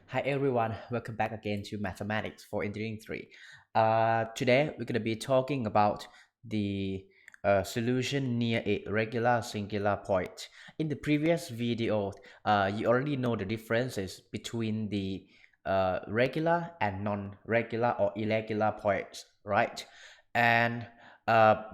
Hi everyone, welcome back again to Mathematics for Engineering 3. Today we're going to be talking about the solution near a regular singular point. In the previous video, you already know the differences between the regular and non-regular or irregular points, right? And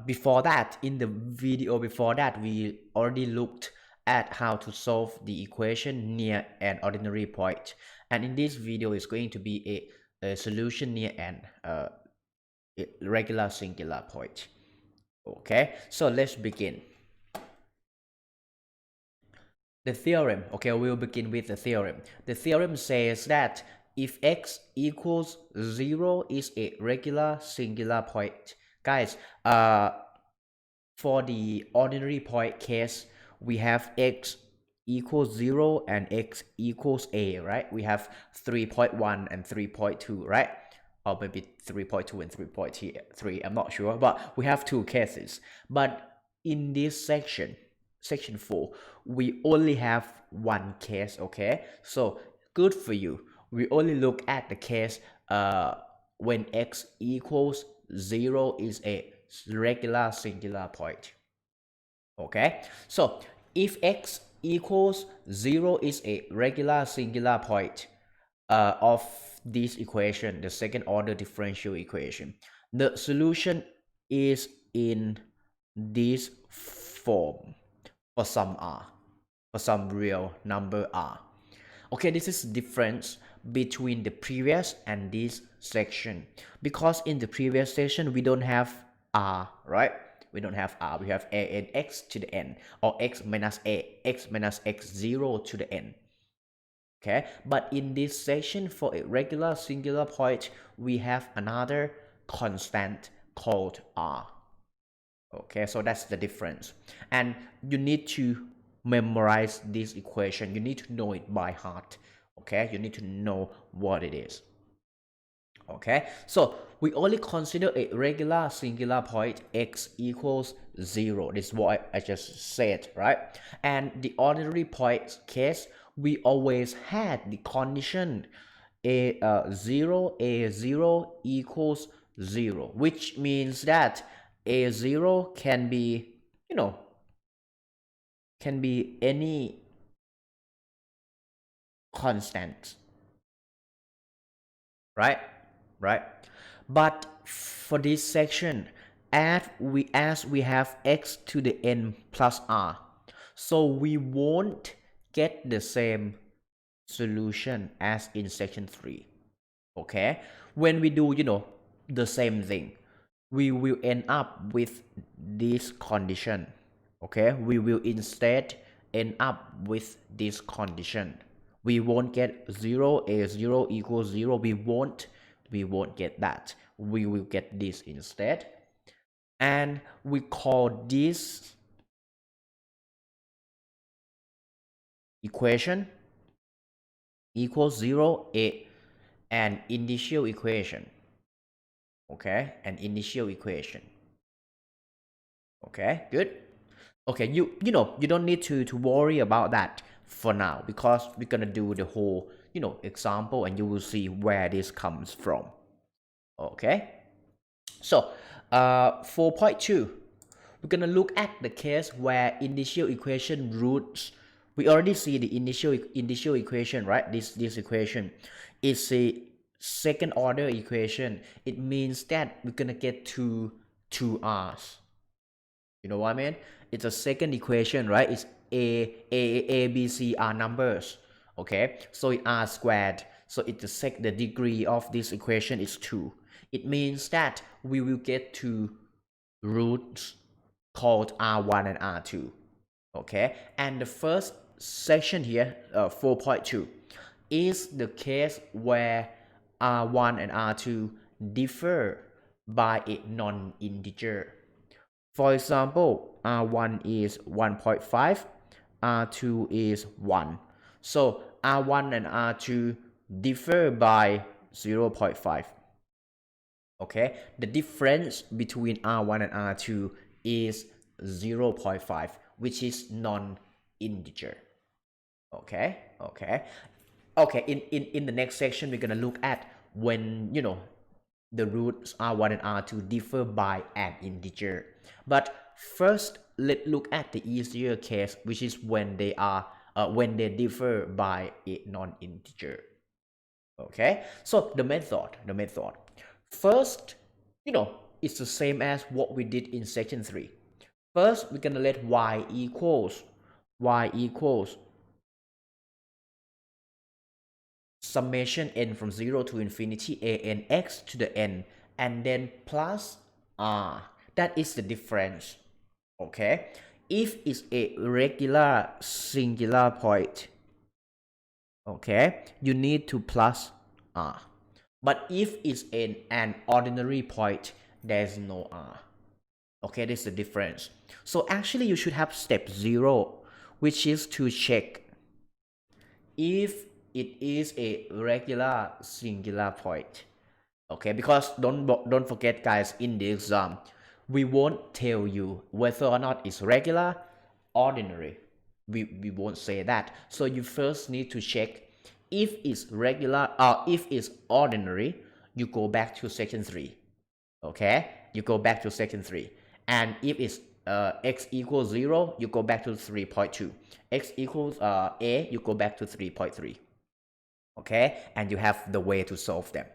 before that, in the video before that, we already looked at how to solve the equation near an ordinary point. And in this video is going to be a solution near an regular singular point. Okay, so let's begin. The theorem, okay, we'll begin with the theorem. The theorem says that if x equals 0 is a regular singular point. Guys, for the ordinary point case, we have x equals 0 and x equals a, right? We have 3.1 and 3.2, right? Or maybe 3.2 and 3.3, I'm not sure, but we have two cases. But in this section 4, we only have one case, okay? So good for you. We only look at the case when x equals 0 is a regular singular point. Okay, so if x equals 0 is a regular singular point of this equation, the second order differential equation, the solution is in this form for some r, for some real number r. Okay, this is the difference between the previous and this section, because in the previous section we don't have r, right? We don't have r, we have a n x to the n, or x minus a, x minus x0 to the n. Okay, but in this section for a regular singular point, we have another constant called r. Okay, so that's the difference, and you need to memorize this equation. You need to know it by heart. Okay, you need to know what it is. Okay, so we only consider a regular singular point x equals 0. This is what I just said, right? And the ordinary point case, we always had the condition a 0 equals 0, which means that a0 can be, can be any constant, right? But for this section, as we have x to the n plus r, so we won't get the same solution as in section 3. Okay, when we do the same thing, we will end up with this condition. Okay, we will instead end up with this condition. We won't get 0 a0 equals 0. We won't get that. We will get this instead, and we call this equation equals 0 an initial equation. Okay, an initial equation. Okay, good. Okay, you don't need to worry about that for now, because we're gonna do the whole example, and you will see where this comes from. Okay, so 4.2, we're gonna look at the case where initial equation roots. We already see the initial equation, right? This equation is a second order equation. It means that we're gonna get two r's. You know what I mean? It's a second equation, right? It's a b c are numbers. Okay, so it r squared, so it's the degree of this equation is 2. It means that we will get two roots called r1 and r2. Okay, and the first section here, 4.2, is the case where r1 and r2 differ by a non-integer. For example, r1 is 1.5, r2 is 1. So r1 and r2 differ by 0.5. Okay, the difference between r1 and r2 is 0.5, which is non-integer. Okay, Okay, in the next section, we're gonna look at when, the roots R1 and R2 differ by an integer. But first, let's look at the easier case, which is when they differ by a non-integer. Okay, so the method. First, it's the same as what we did in section 3. First, we're gonna let y equals summation n from 0 to infinity a n x to the n, and then plus r. That is the difference. Okay, if it's a regular singular point, okay, you need to plus r. But if it's an ordinary point, there's no r. Okay, this is the difference. So actually you should have step 0, which is to check if it is a regular singular point. Okay, because don't forget, guys, in the exam we won't tell you whether or not it's regular, ordinary. We won't say that. So you first need to check if it's regular or if it's ordinary. You go back to section 3. Okay, you go back to section 3, and if it's x equals 0, you go back to 3.2. X equals a, you go back to 3.3. Okay, and you have the way to solve them.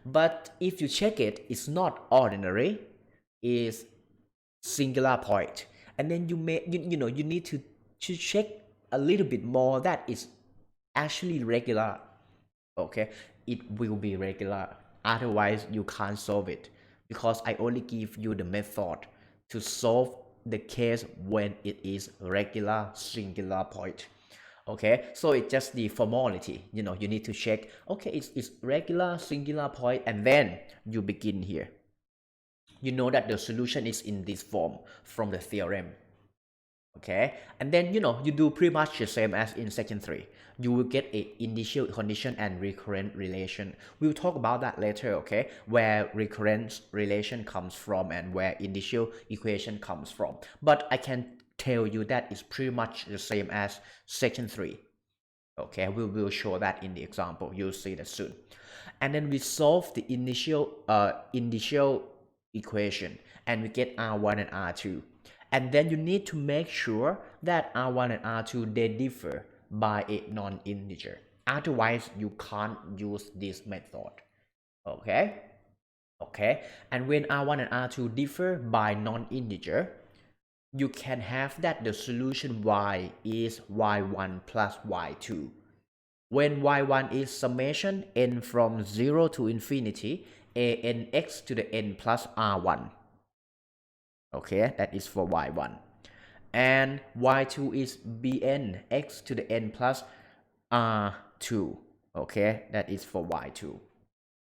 But if you check it, it's not ordinary, it's singular point, and then you need to check a little bit more that is actually regular. Okay, it will be regular, otherwise you can't solve it, because I only give you the method to solve the case when it is regular singular point. Okay, so it's just the formality. You need to check, okay, it's regular singular point, and then you begin here. You know that the solution is in this form from the theorem. Okay, and then you do pretty much the same as in section 3. You will get a initial condition and recurrent relation. We'll talk about that later. Okay, where recurrent relation comes from and where initial equation comes from, but I can tell you that it's pretty much the same as section 3. Okay, we will show that in the example. You'll see that soon. And then we solve the initial equation, and we get R1 and R2. And then you need to make sure that R1 and R2 they differ by a non-integer. Otherwise, you can't use this method. Okay? Okay, and when R1 and R2 differ by non-integer, you can have that the solution y is y1 plus y2. When y1 is summation n from 0 to infinity a n x to the n plus r1. Okay, that is for y1. And y2 is bn x to the n plus r2. Okay, that is for y2.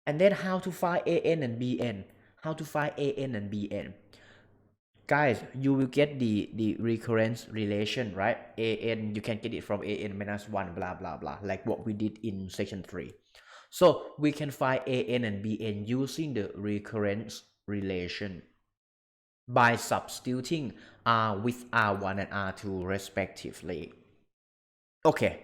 And then how to find an and bn? How to find an and bn? Guys, you will get the recurrence relation, right? An, you can get it from an minus 1, blah blah blah, like what we did in section 3. So we can find an and bn using the recurrence relation by substituting r with r1 and r2 respectively. Okay,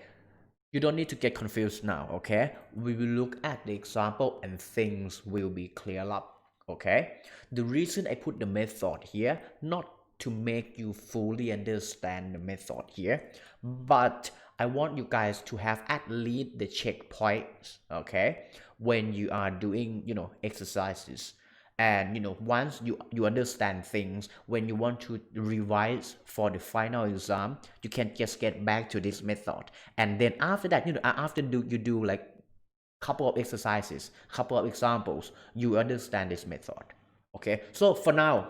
you don't need to get confused now. Okay, we will look at the example and things will be clear up. Okay, the reason I put the method here, not to make you fully understand the method here, but I want you guys to have at least the checkpoints. Okay, when you are doing exercises, and once you understand things, when you want to revise for the final exam, you can just get back to this method, and then after that, after you do like couple of exercises, couple of examples, you understand this method. Okay, so for now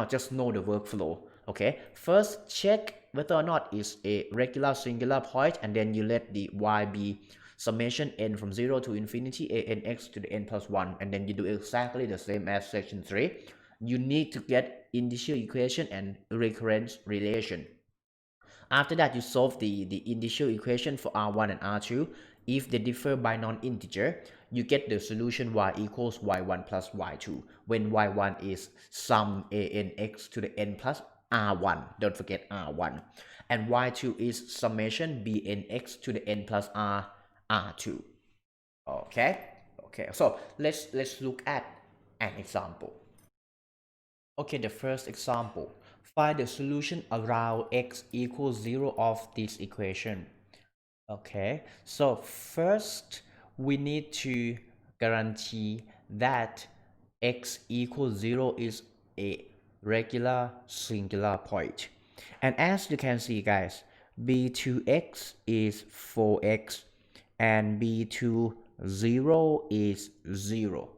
just know the workflow. Okay, first check whether or not it's a regular singular point, and then you let the y be summation n from 0 to infinity a n x to the n plus 1, and then you do exactly the same as section 3. You need to get initial equation and recurrence relation. After that, you solve the initial equation for r1 and r2. If they differ by non-integer, you get the solution y equals y1 plus y2, when y1 is sum a n x to the n plus r1. Don't forget r1. And y2 is summation b n x to the n plus R2. Okay, so let's look at an example. Okay, the first example, find the solution around x equals 0 of this equation. Okay, so first we need to guarantee that x equals 0 is a regular singular point. And as you can see, guys, b2x is 4x and b2 0 is 0.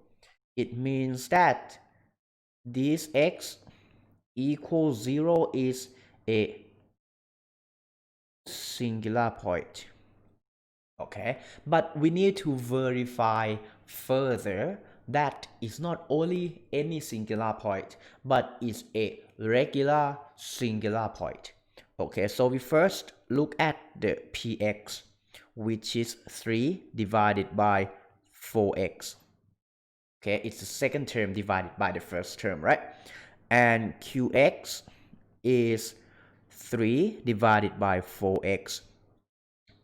It means that this x equals 0 is a singular point. Okay, but we need to verify further that it's not only any singular point, but it's a regular singular point. Okay, so we first look at the px, which is 3 divided by 4x. Okay, it's the second term divided by the first term, right? And qx is 3 divided by 4x.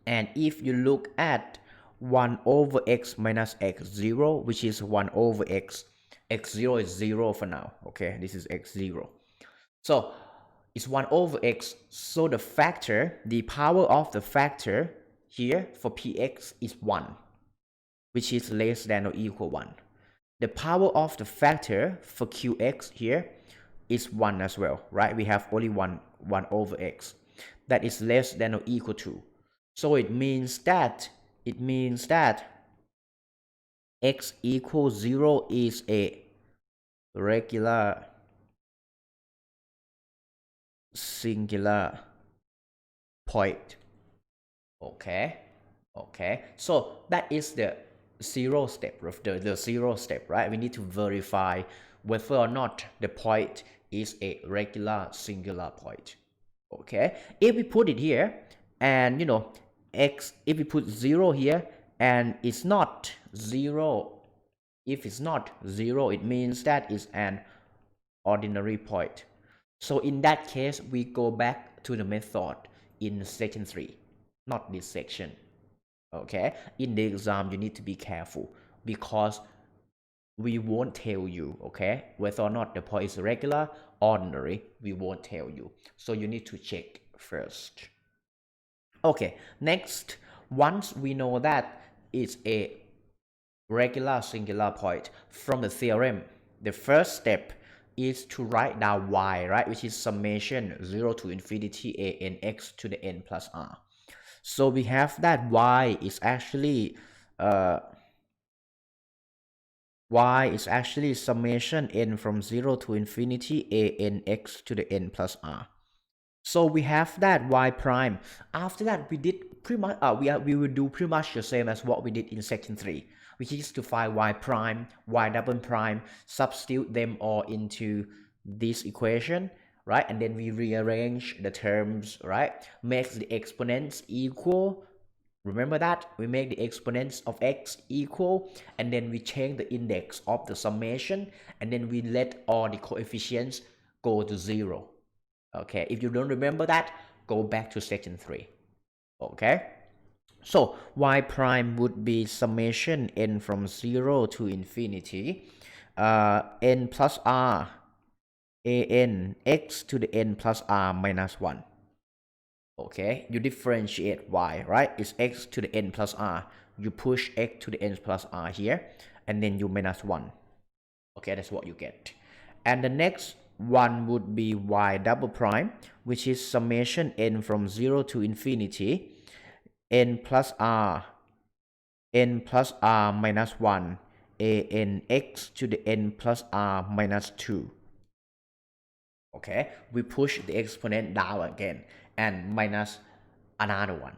And if you look at 1 over x minus x0, which is 1 over x, x0 is 0 for now. Okay, this is x0. So it's 1 over x. So the factor, the power of the factor here for px is 1, which is less than or equal 1. The power of the factor for qx here is 1 as well, right? We have only 1 over x. That is less than or equal to. So it means that x equals 0 is a regular singular point. Okay, so that is the zero step, the zero step, right? We need to verify whether or not the point is a regular singular point. Okay, if we put it here and x, if we put 0 here and it's not 0, if it's not 0, it means that is an ordinary point. So in that case, we go back to the method in section 3, not this section. Okay, in the exam you need to be careful because we won't tell you, okay, whether or not the point is regular, ordinary, we won't tell you. So you need to check first. Okay, next, once we know that it's a regular singular point from the theorem, the first step is to write down y, right, which is summation 0 to infinity a n x to the n plus r. So we have that y is actually summation n from 0 to infinity a n x to the n plus r. So we have that y prime. After that, we did pretty much we will do pretty much the same as what we did in section 3, which is to find y prime, y double prime, substitute them all into this equation, right? And then we rearrange the terms, right? Make the exponents equal. Remember that we make the exponents of x equal, and then we change the index of the summation, and then we let all the coefficients go to 0. Okay, if you don't remember that, go back to section 3. Okay, so y prime would be summation n from 0 to infinity n plus r a n x to the n plus r minus 1. Okay, you differentiate y, right? It's x to the n plus r. You push x to the n plus r here, and then you minus 1. Okay, that's what you get. And the next one would be y double prime, which is summation n from 0 to infinity n plus r minus 1 a n x to the n plus r minus 2. Okay, we push the exponent down again and minus another one.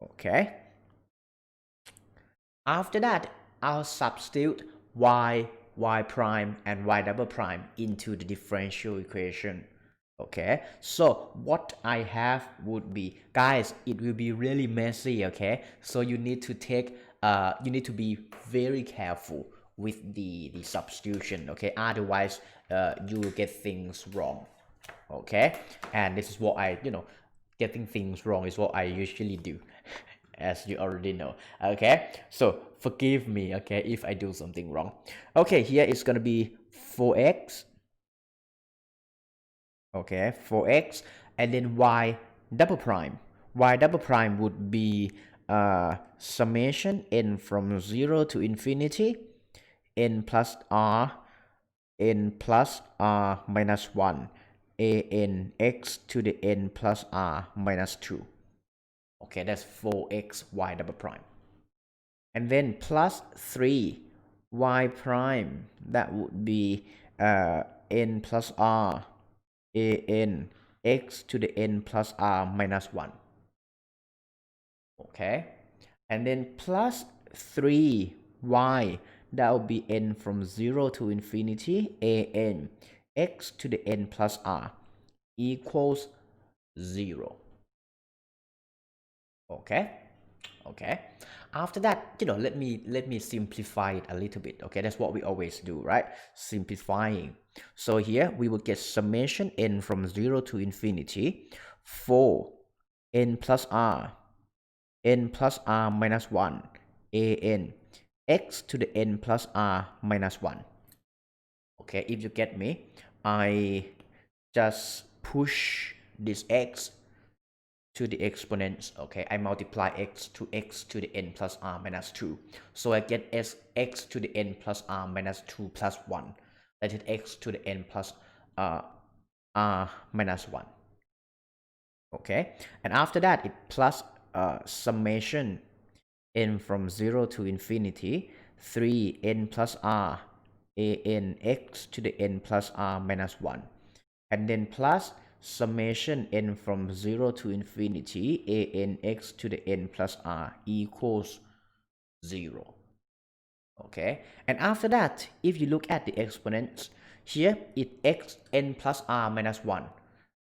Okay, after that I'll substitute y prime and y double prime into the differential equation. Okay, so what I have would be, guys, it will be really messy. Okay, so you need to take you need to be very careful with the substitution. Okay, otherwise you will get things wrong. Okay, and this is what I getting things wrong is what I usually do. as you already know. Okay, so forgive me, okay, if I do something wrong. Okay, here it's gonna be 4x, okay, 4x, and then y double prime. Y double prime would be summation n from 0 to infinity, n plus r, n plus r minus 1, a n x to the n plus r minus 2. Okay, that's 4x y double prime. And then plus 3 y prime, that would be n plus r, a n x to the n plus r minus 1. Okay, and then plus 3y, that will be n from 0 to infinity, a n x to the n plus r equals 0. Okay, okay, after that, let me simplify it a little bit. Okay, that's what we always do, right? Simplifying. So here we will get summation n from 0 to infinity 4 n plus r, n plus r minus 1, a n x to the n plus r minus 1. Okay, if you get me, I just push this x to the exponents. Okay, I multiply x to the n plus r minus 2. So I get x to the n plus r minus 2 plus 1. That is x to the n plus r minus 1. Okay, and after that, it plus summation n from 0 to infinity 3 n plus r, a n x to the n plus r minus 1, and then plus summation n from 0 to infinity a n x to the n plus r equals 0. Okay, and after that, if you look at the exponents, here it x n plus r minus 1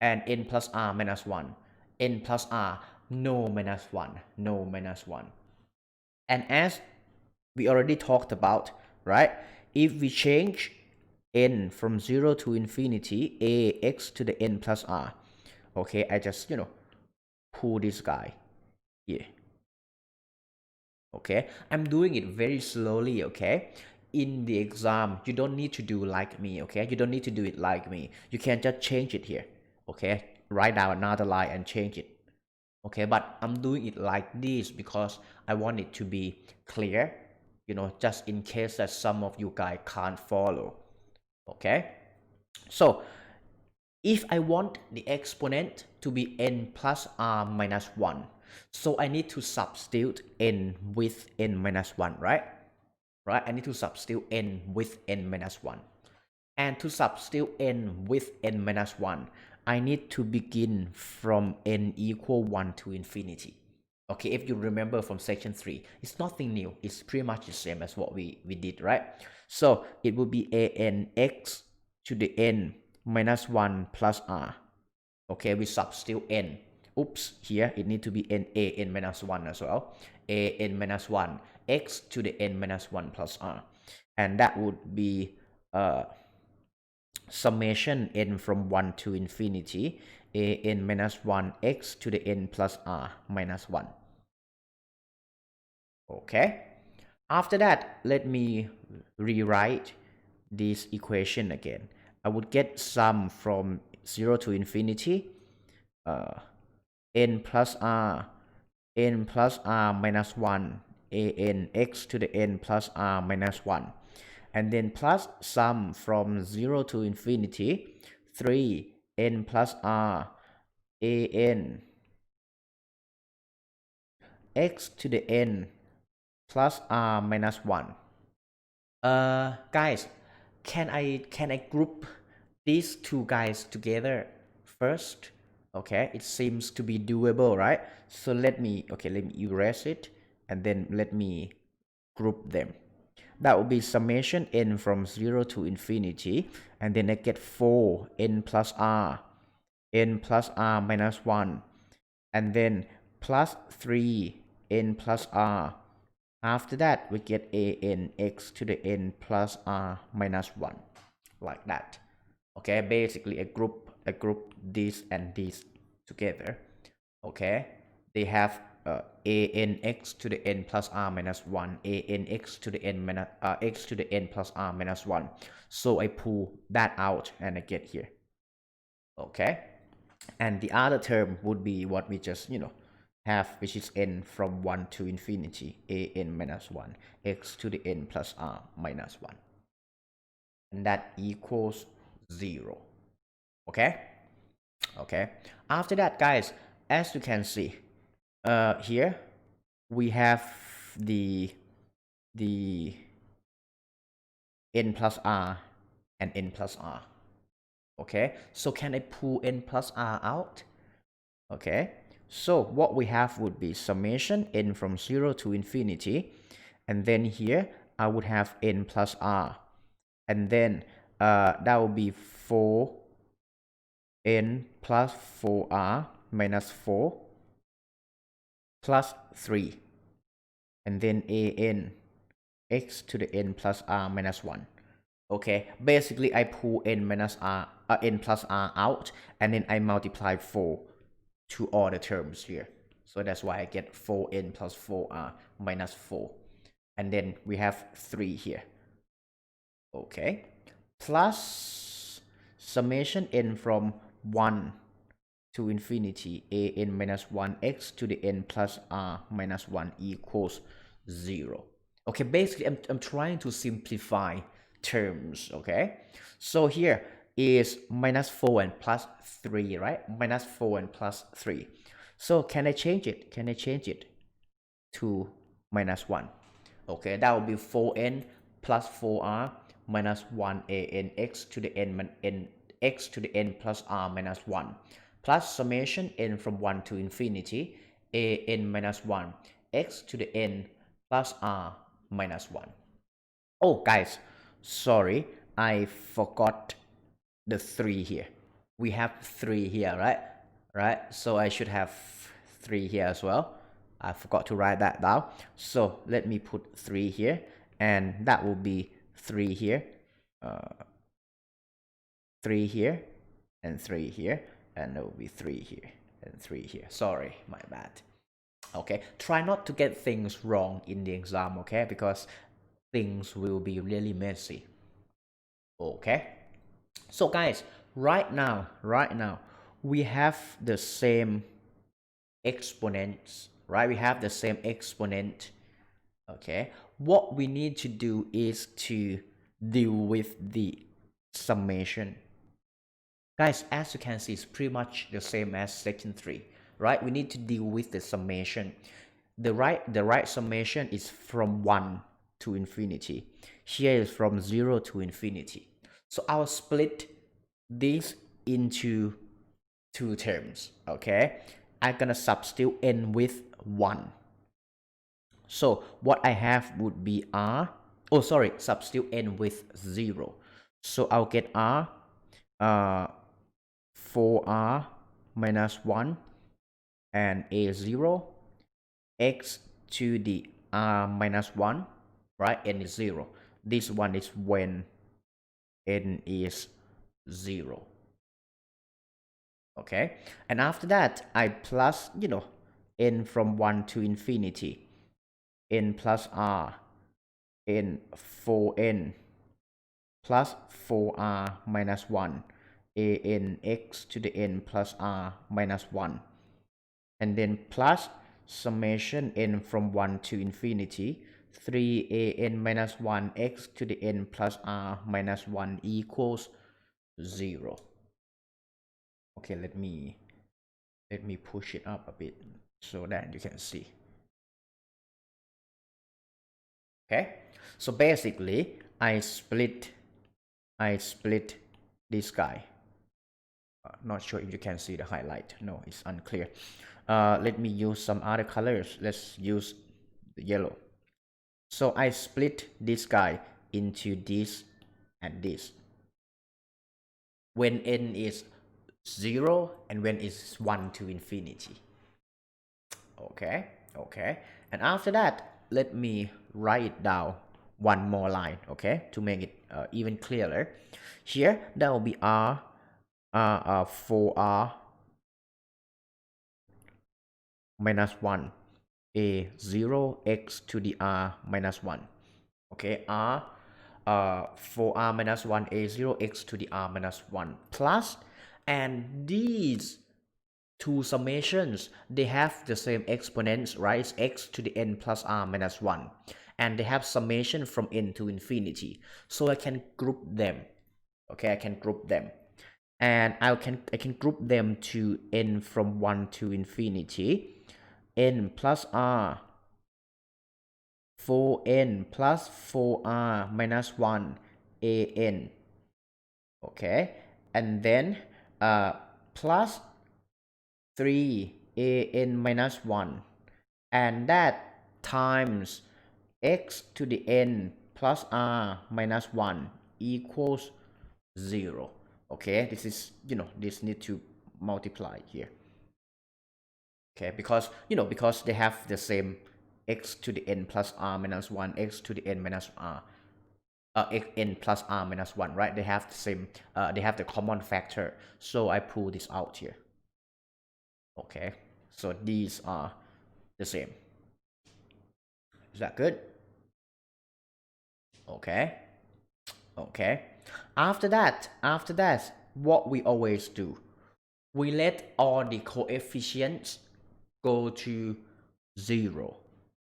and n plus r minus 1, n plus r, no minus 1, no minus 1. And as we already talked about, right, if we change n from 0 to infinity, a x to the n plus r, okay, I just pull this guy here. Okay, I'm doing it very slowly. Okay, in the exam you don't need to do like me. Okay, you don't need to do it like me. You can just change it here. Okay, write down another line and change it. Okay, but I'm doing it like this because I want it to be clear, just in case that some of you guys can't follow. Okay, so if I want the exponent to be n plus r minus 1, so I need to substitute n with n minus 1, right? I need to substitute n with n minus 1. And to substitute n with n minus 1, I need to begin from n equal 1 to infinity. Okay, if you remember from section 3, it's nothing new. It's pretty much the same as what we did, right? So it will be a n x to the n minus 1 plus r. Okay, we substitute n. Oops, here it need to be n a n minus 1 as well. A n minus 1 x to the n minus 1 plus r. And that would be summation n from 1 to infinity a n minus 1 x to the n plus r minus 1. Okay, after that, let me rewrite this equation again. I would get sum from 0 to infinity n plus r minus 1 a n x to the n plus r minus 1, and then plus sum from 0 to infinity 3 n plus r a n x to the n plus r minus 1. Guys, can I group these two guys together first? Okay, it seems to be doable, right? So let me erase it, and then let me group them. That will be summation n from 0 to infinity, and then I get 4 n plus r minus 1, and then plus 3 n plus r. After that, we get a n x to the n plus r minus 1, like that. Okay, basically I group this and this together. Okay, they have a n x to the n plus r minus 1, a n x to the n minus x to the n plus r minus 1. So I pull that out and I get here. Okay, and the other term would be what we just have, which is n from 1 to infinity, a n minus 1 x to the n plus r minus 1, and that equals 0. Okay, after that, guys, as you can see here we have the n plus r and n plus r. Okay, so can I pull n plus r out? Okay, so what we have would be summation n from 0 to infinity, and then here I would have n plus r, and then that would be 4n plus 4r minus 4 plus 3, and then a n x to the n plus r minus 1. Okay, basically I pull n plus r out, and then I multiply 4 to all the terms here. So that's why I get 4n plus 4r minus 4, and then we have 3 here. Okay, plus summation n from 1 to infinity, a n minus 1 x to the n plus r minus 1 equals 0. Okay, basically I'm trying to simplify terms. Okay, so here is minus 4 and plus 3, right? Minus 4 and plus 3. So can I change it? Can I change it to minus 1? Okay, that will be 4n plus 4r minus 1 a n x to the n x to the n plus r minus 1, plus summation n from 1 to infinity, a n minus 1 x to the n plus r minus 1. Oh guys, sorry, I forgot the 3 here. We have 3 here, right? So I should have 3 here as well. I forgot to write that down. So let me put 3 here, and that will be 3 here, 3 here, and 3 here, and there will be 3 here and 3 here. Sorry, my bad. Okay, try not to get things wrong in the exam, okay, because things will be really messy. Okay, so guys, right now we have the same exponents, right? We have the same exponent. Okay, what we need to do is to deal with the summation. Guys, as you can see, it's pretty much the same as section 3, right? We need to deal with the summation. The right summation is from 1 to infinity. Here is from 0 to infinity. So I'll split this into 2 terms. Okay, I'm gonna substitute n with 1. So what I have would be r, substitute n with 0. So I'll get r 4r minus 1 and a0 x to the r minus 1, right? N is 0. This one is when n is 0. Okay, and after that I plus n from 1 to infinity, n plus r, n 4n plus 4r minus 1, a n x to the n plus r minus 1, and then plus summation n from 1 to infinity, 3a n minus 1 x to the n plus r minus 1 equals 0. Okay, let me push it up a bit so that you can see. Okay, so basically I split this guy. Not sure if you can see the highlight. No, it's unclear. Let me use some other colors. Let's use the yellow. So I split this guy into this and this when n is 0 and when it's 1 to infinity. Okay, and after that let me write down one more line, okay, to make it even clearer. Here that will be r 4r minus 1, a0 x to the r minus 1. Okay, r for r minus 1 a0 x to the r minus 1 plus, and these two summations, they have the same exponents, right? It's x to the n plus r minus 1, and they have summation from n to infinity, so I can group them. Okay, I can group them, and I can group them to n from 1 to infinity, n plus r 4n plus 4r minus 1 an. Okay, and then plus 3an minus 1, and that times x to the n plus r minus 1 equals 0. Okay, this is, this need to multiply here. Okay, because because they have the same x to the n plus r minus 1, x to the n minus r, n plus r minus 1, right? They have the same, they have the common factor, so I pull this out here. Okay, so these are the same. Is that good? Okay. Okay, after that, what we always do, we let all the coefficients go to 0.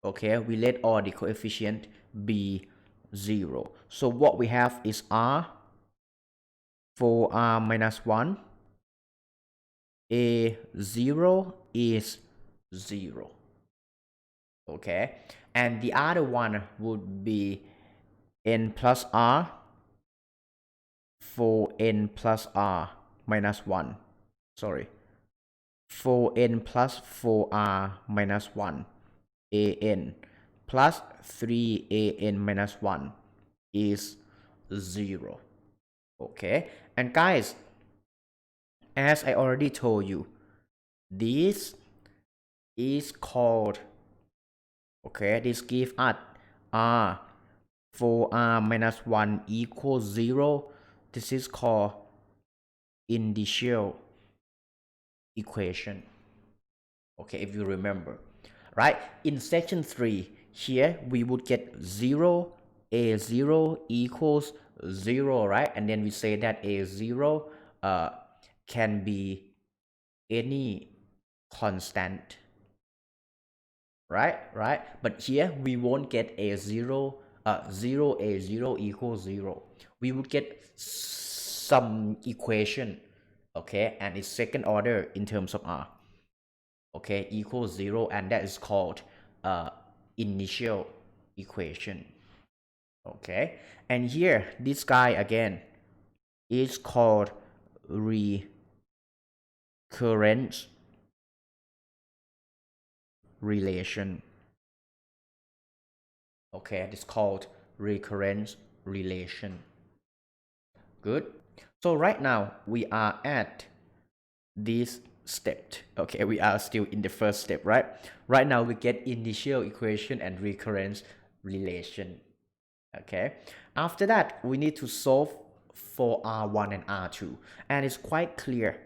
Okay, we let all the coefficient be 0. So what we have is r for r minus 1, a0 is 0. Okay, and the other one would be n plus r for n plus r minus 1. Sorry, for n plus 4r minus 1 an plus 3an minus 1 is 0. Okay, and guys, as I already told you, this is called, okay, this gives us r 4r minus 1 equals 0. This is called indicial equation. Okay, if you remember, right? In section 3, here we would get 0, a0 equals 0, right? And then we say that a0 can be any constant, right? But here we won't get a0, 0 a0 equals 0. We would get some equation, okay, and it's second order in terms of r, okay, equals 0, and that is called initial equation. Okay, and here this guy again is called recurrence relation. Okay, it's called recurrence relation. Good. So right now we are at this step. Okay, we are still in the first step, right? Right now we get initial equation and recurrence relation. Okay, after that we need to solve for r1 and r2, and it's quite clear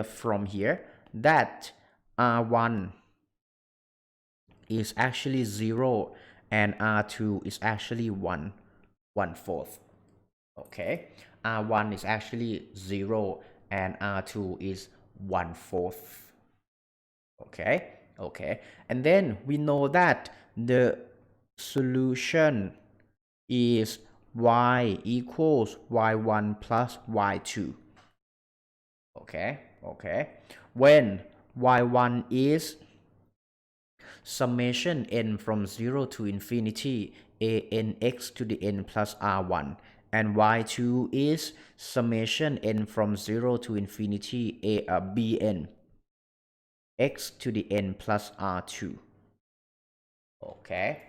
from here that r1 is actually 0 and r2 is actually 1/4. Okay, r1 is actually 0 and r2 is 1/4. Okay, and then we know that the solution is y equals y1 plus y2. Okay, when y1 is summation n from 0 to infinity an x to the n plus r1, and y2 is summation n from 0 to infinity bn x to the n plus r2. Okay,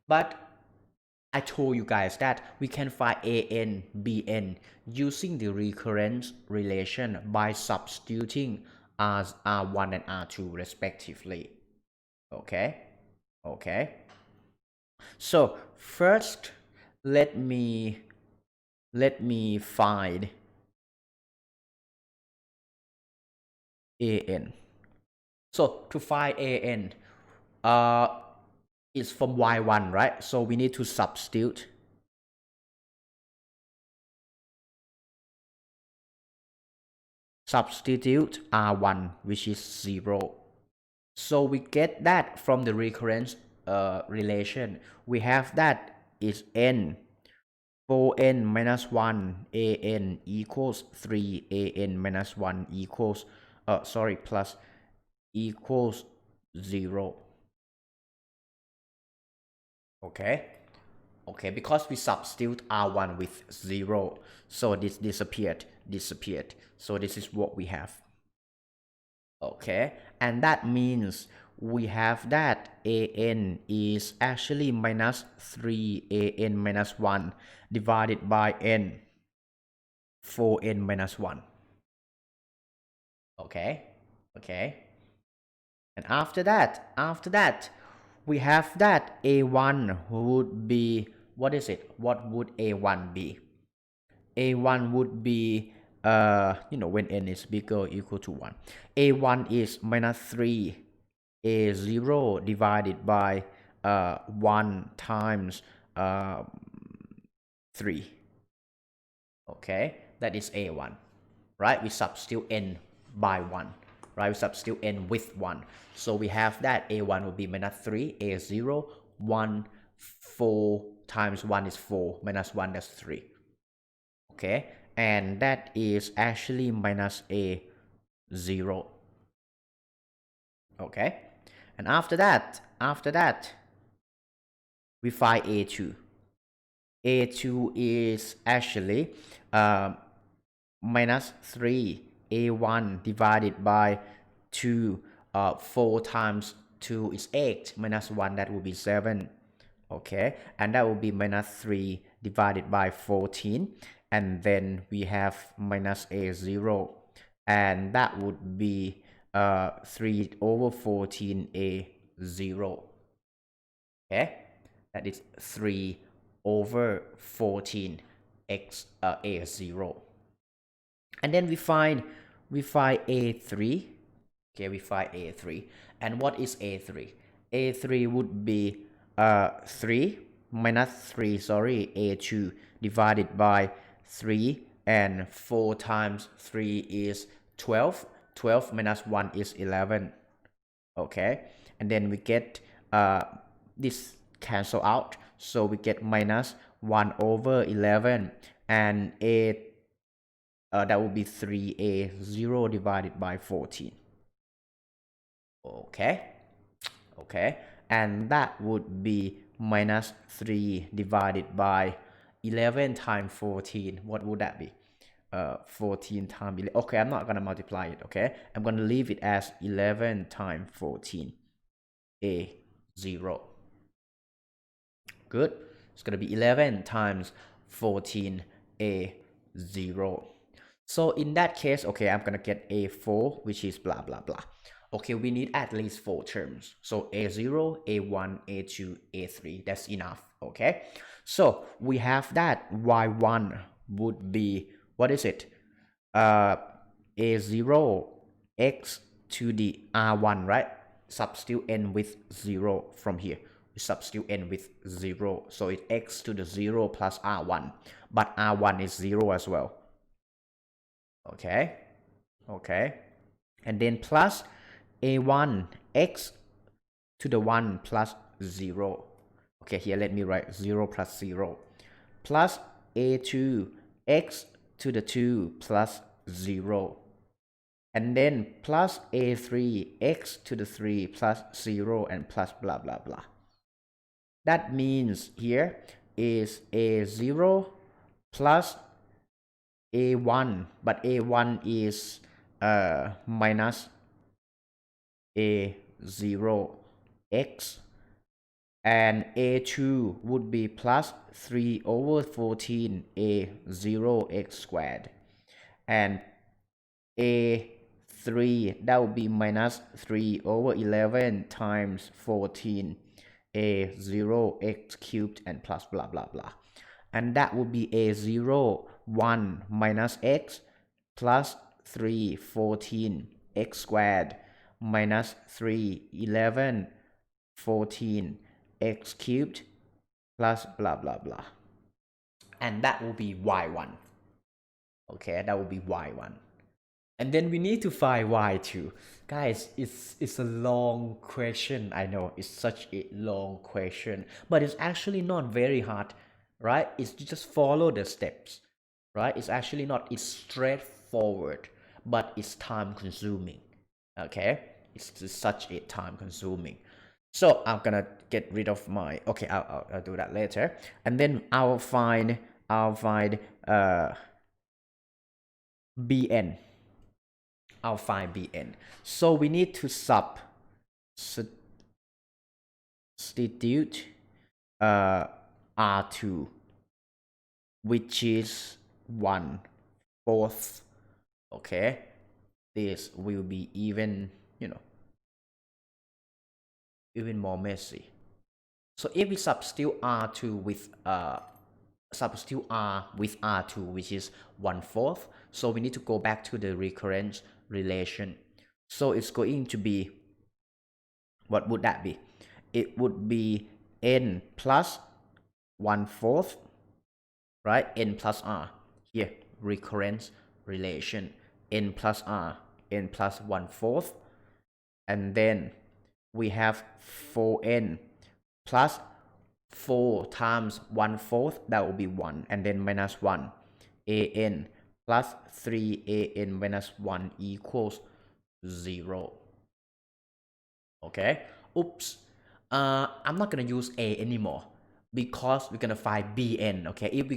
but I told you guys that we can find an bn using the recurrence relation by substituting as r1 and r2 respectively. Okay, so first let me find an. So to find an, is from y1, right? So we need to substitute r1, which is 0. So we get that from the recurrence relation. We have that is n 4n minus 1 an equals 3 an minus 1 equals plus equals 0. Okay, because we substitute r1 with 0, so this disappeared. So this is what we have. Okay, and that means we have that an is actually minus 3 an minus 1 divided by n 4n minus 1. Okay, and after that we have that a1 would be, what is it? What would a1 be? A1 would be when n is bigger or equal to 1. A1 is minus 3 a0 divided by 1 times 3. Okay, that is a1, right? We substitute n by 1, right? We substitute n with 1. So we have that a1 will be minus 3 a0 1 4 times 1 is 4 minus 1, that's 3. Okay, and that is actually minus a0. Okay, and after that we find a2. A2 is actually minus 3 a1 divided by 2. 4 times 2 is 8 minus 1, that will be 7. Okay, and that will be minus 3 divided by 14, and then we have minus a0, and that would be 3 over 14 a0. Okay, that is 3 over 14 x a0, and then we find a3. Okay, we find a3, and what is a3? A3 would be 3 minus 3, a2 divided by 3, and 4 times 3 is 12. 12 minus 1 is 11. Okay, and then we get this cancel out, so we get minus 1 over 11, and that would be 3a0 divided by 14. Okay, and that would be minus 3 divided by 11 times 14. What would that be? 14 times 11. Okay, I'm not gonna multiply it. Okay, I'm gonna leave it as 11 times 14 a0. Good, it's gonna be 11 times 14 a0. So in that case, okay, I'm gonna get a4, which is blah blah blah. Okay, we need at least 4 terms. So a0, a1, a2, a3, that's enough. Okay, so we have that y1 would be, what is it? A0 x to the r1, right? Substitute n with 0 from here. We substitute n with 0, so it's x to the 0 plus r1, but r1 is 0 as well. Okay, and then plus a1 x to the 1 plus 0. Okay, here let me write 0 plus 0, plus a2 x to the 2 plus 0, and then plus a3 x to the 3 plus 0, and plus blah blah blah. That means here is a0 plus a1, but a1 is minus a0 x, and a2 would be plus 3 over 14 a0 x squared, and a3, that would be minus 3 over 11 times 14 a0 x cubed, and plus blah blah blah, and that would be a0 1 minus x plus 3 14 x squared minus 3, 11, 14, x cubed plus blah blah blah. And that will be y1. Okay, that will be y1. And then we need to find y2. Guys, it's a long question. I know it's such a long question, but it's actually not very hard, right? It's just follow the steps, right? It's actually not, it's straightforward, but it's time consuming. Okay, it's such a time consuming. So I'm gonna get rid of my, okay, I'll do that later. And then I'll find bn. I'll find bn. So we need to substitute r2, which is 1/4. Okay, this will be even, even more messy. So if we substitute r2 with substitute r with r2, which is 1/4, so we need to go back to the recurrence relation. So it's going to be, what would that be? It would be n plus 1/4, right? N plus r. Here, recurrence relation. N plus r, n plus 1/4. And then we have 4n plus 4 times 1/4, that will be 1. And then minus 1. an plus 3an minus 1 equals 0. Okay, oops, I'm not gonna use a anymore because we're gonna find bn. Okay, if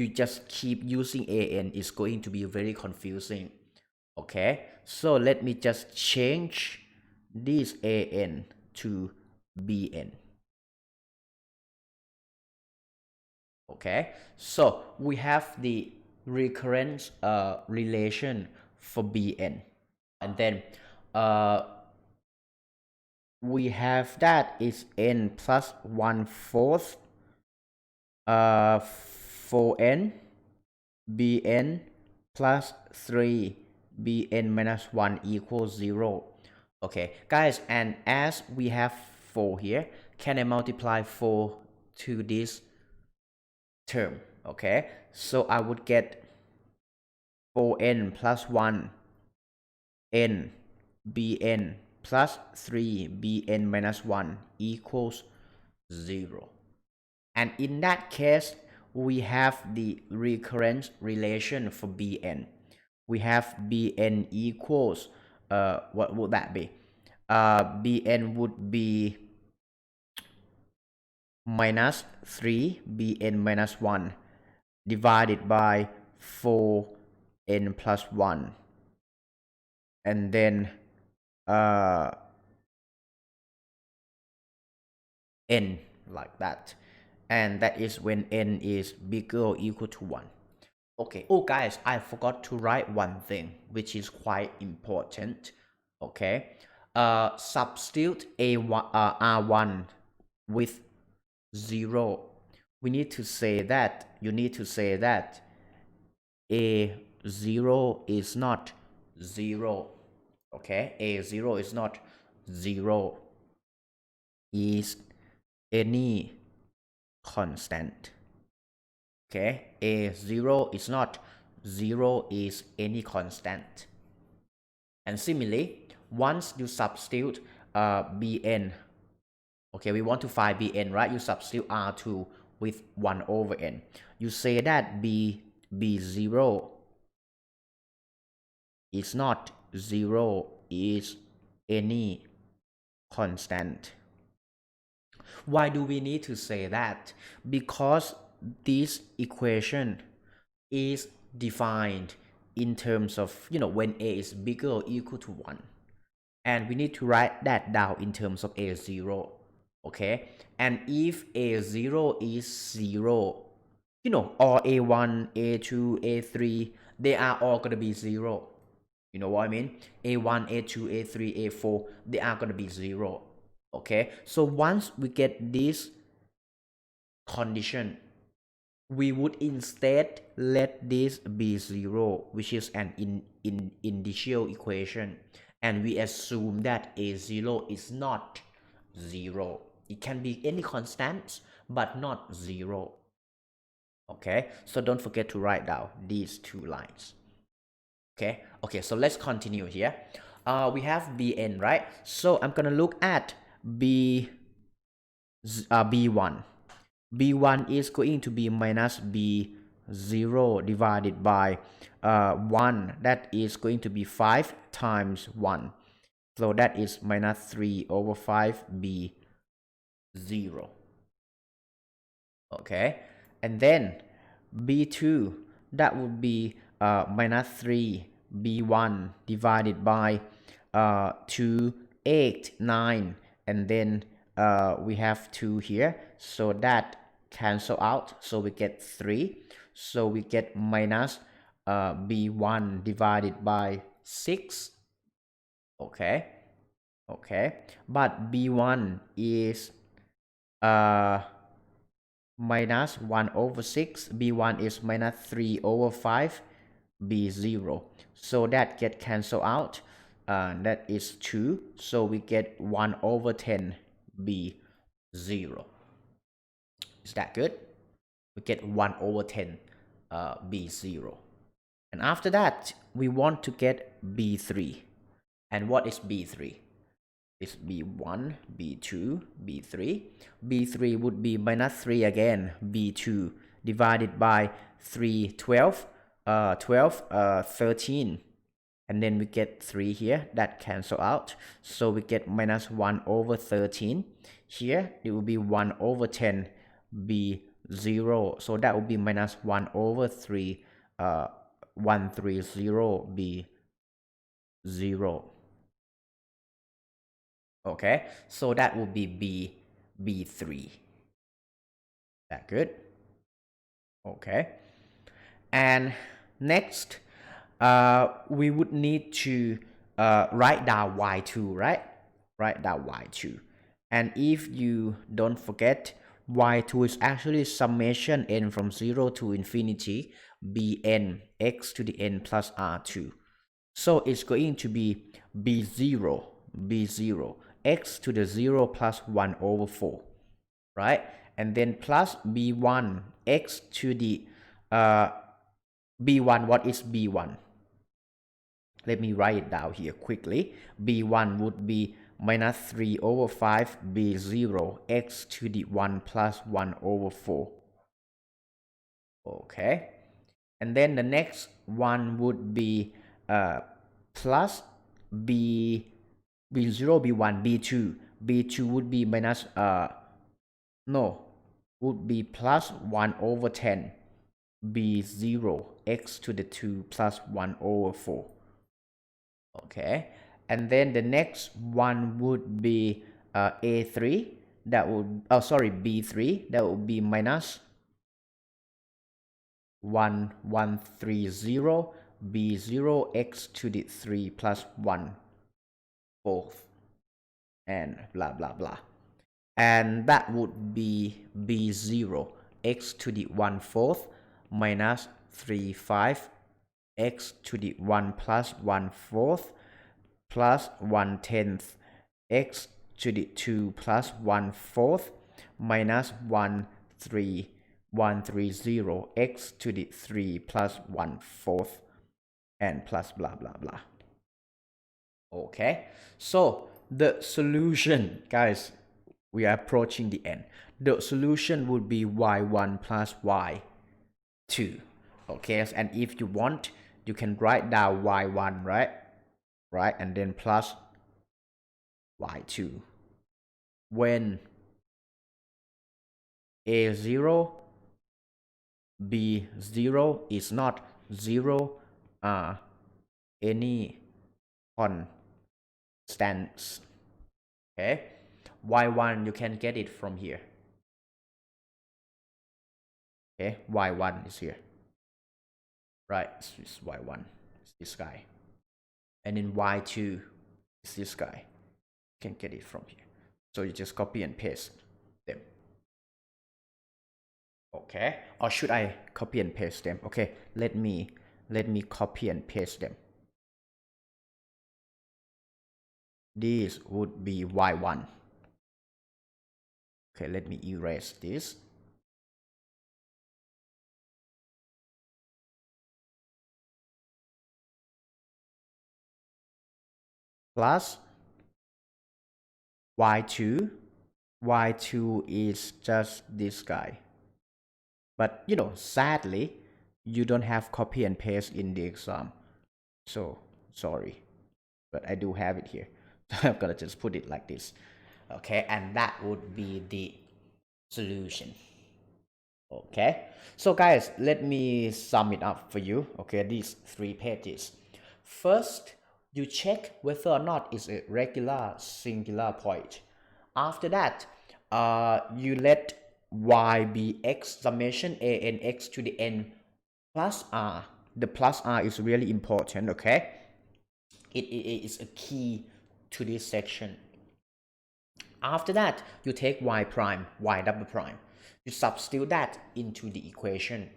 you just keep using an, it's going to be very confusing. Okay, so let me just change this an to bn. Okay, so we have the recurrence relation for bn, and then we have that is n plus 1/4 4n bn plus 3 bn minus 1 equals 0. Okay, guys, and as we have 4 here, can I multiply 4 to this term? Okay, so I would get 4n plus 1 n bn plus 3 bn minus 1 equals 0. And in that case, we have the recurrence relation for bn. We have bn equals, what would that be? Bn would be minus 3 bn minus 1 divided by 4n plus 1. And then n, like that, and that is when n is bigger or equal to 1. Okay, oh guys, I forgot to write one thing which is quite important. Okay, substitute r1 with 0. We need to say that, you need to say that a0 is not 0. Okay, a0 is not 0, is any constant. Okay, a0 is not 0, is any constant. And similarly, once you substitute bn, okay, we want to find bn, right? You substitute r2 with 1/n. You say that b0 is not 0, is any constant. Why do we need to say that? Because this equation is defined in terms of, when a is bigger or equal to 1. And we need to write that down in terms of a0. Okay? And if a0 is 0, all a1, a2, a3, they are all going to be 0. You know what I mean? a1, a2, a3, a4, they are going to be 0. Okay, so once we get this condition, we would instead let this be 0, which is an indicial equation, and we assume that a0 is not 0. It can be any constant, but not 0. Okay, so don't forget to write down these two lines. Okay, so let's continue here. We have bn, right? So I'm gonna look at b1. b1 is going to be minus b0 divided by 1. That is going to be 5 times 1. So that is minus 3 over 5 b0. Okay, and then b2, that would be minus 3 b1 divided by 2, 8, 9, and then we have 2 here, so that cancel out, so we get 3, so we get minus b1 divided by 6. Okay, but b1 is minus 1 over 6. b1 is minus 3 over 5 b0, so that get cancelled out. That is 2, so we get 1 over 10 b0. Is that good? We get 1 over 10 b0. And after that, we want to get b3. And what is b3? It's b1, b2, b3. b3 would be minus 3 again, b2 divided by 3, 12, 13. And then we get 3 here, that cancel out. So we get minus 1 over 13. Here, it will be 1 over 10, b0. So that will be minus 1 over 3, 130, b0. Okay, so that would be b3. That good? Okay, and next we would need to write down y2, right? Write down y2, and if you don't forget, y2 is actually summation n from 0 to infinity bn x to the n plus r2. So it's going to be b0 x to the 0 plus 1 over 4, right? And then plus b1 x to the b1. What is b1? Let me write it down here quickly. b1 would be minus 3 over 5 b0 x to the 1 plus 1 over 4. Okay, and then the next one would be plus b0, b1, b2 would be minus would be plus 1 over 10 b0 x to the 2 plus 1 over 4. Okay, and then the next one would be a3, that would b3, that would be minus 130 b0 x to the 3 plus 1 fourth, and blah blah blah. And that would be b0 x to the 1/4 minus 3 5 x to the 1 plus 1/4 plus 1/10 x to the 2 plus 1/4 minus 130 x to the 3 plus 1/4 and plus blah blah blah. Okay, so the solution, guys, we are approaching the end. The solution would be y1 plus y2. Okay, and if you want, you can write down y1, right, and then plus y2 when a0 b0 is not 0 any constants. Okay, y1 you can get it from here. Okay, y1 is here, right? It's y1, it's this guy, and then y2 is this guy. You can get it from here, so you just copy and paste them. Okay, or should I copy and paste them? Okay, let me copy and paste them. this would be y1. Okay, let me erase this. Plus y2. Y2 is just this guy. But sadly, you don't have copy and paste in the exam. So sorry, but I do have it here. I'm gonna just put it like this. Okay, and that would be the solution. Okay, so guys, let me sum it up for you. Okay, these 3 pages. First, you check whether or not it's a regular singular point. After that, you let y be x summation a n x to the n plus r. The plus r is really important. Okay, it is a key to this section. After that, you take y prime, y double prime. You substitute that into the equation.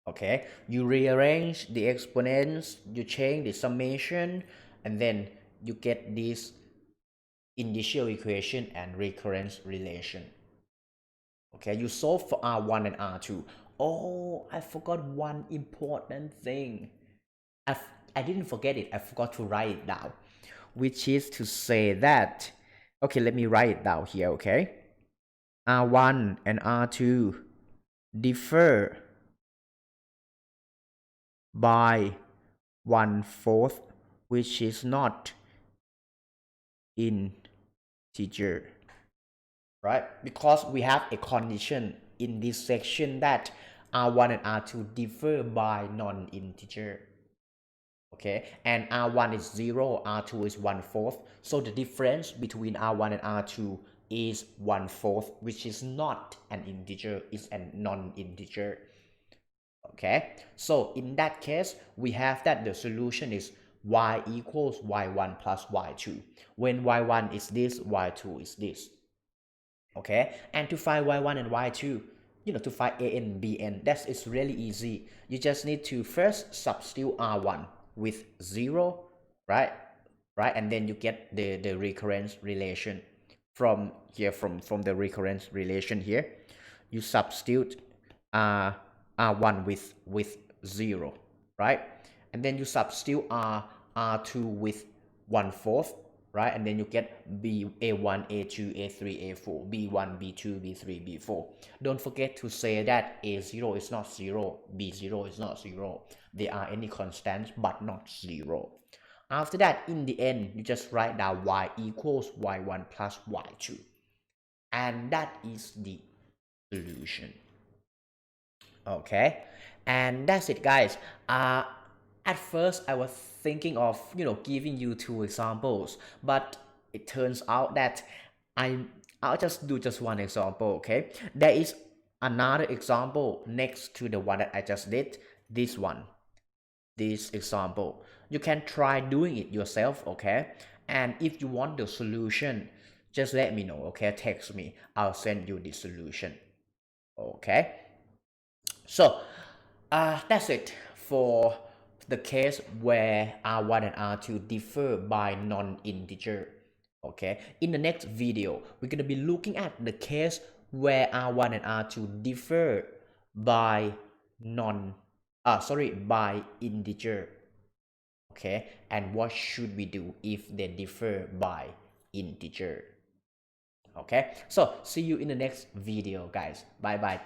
Okay, you rearrange the exponents, you change the summation, and then you get this indicial equation and recurrence relation. Okay, you solve for R1 and R2. Oh, I forgot one important thing. I didn't forget it, I forgot to write it down, which is to say that, okay, let me write it down here, okay? R1 and R2 differ by 1/4, which is not integer, right? Because we have a condition in this section that R1 and R2 differ by non-integer. Okay, and R1 is 0, R2 is 1/4. So the difference between R1 and R2 is 1/4, which is not an integer, it's a non-integer. Okay, so in that case, we have that the solution is y equals y1 plus y2. When y1 is this, y2 is this. Okay, and to find y1 and y2, to find a n, b n, that is really easy. You just need to first substitute r1 with 0, right? And then you get the recurrence relation from here, from the recurrence relation here. You substitute r1 with 0, right? And then you substitute r2 with 1/4, right? And then you get b a1, a2, a3, a4, b1, b2, b3, b4. Don't forget to say that a0 is not 0, b0 is not 0. They are any constants but not 0. After that, in the end, you just write down y equals y1 plus y2. And that is the solution. Okay, and that's it, guys. At first I was thinking of giving you 2 examples, but it turns out that I'll just do just one example. Okay, there is another example next to the one that I just did. This example, you can try doing it yourself. Okay, and if you want the solution, just let me know. Okay, text me, I'll send you the solution. Okay, so that's it for the case where R1 and R2 differ by non-integer. Okay, in the next video, we're going to be looking at the case where R1 and R2 differ by by integer. Okay, and what should we do if they differ by integer? Okay, so see you in the next video, guys. Bye bye.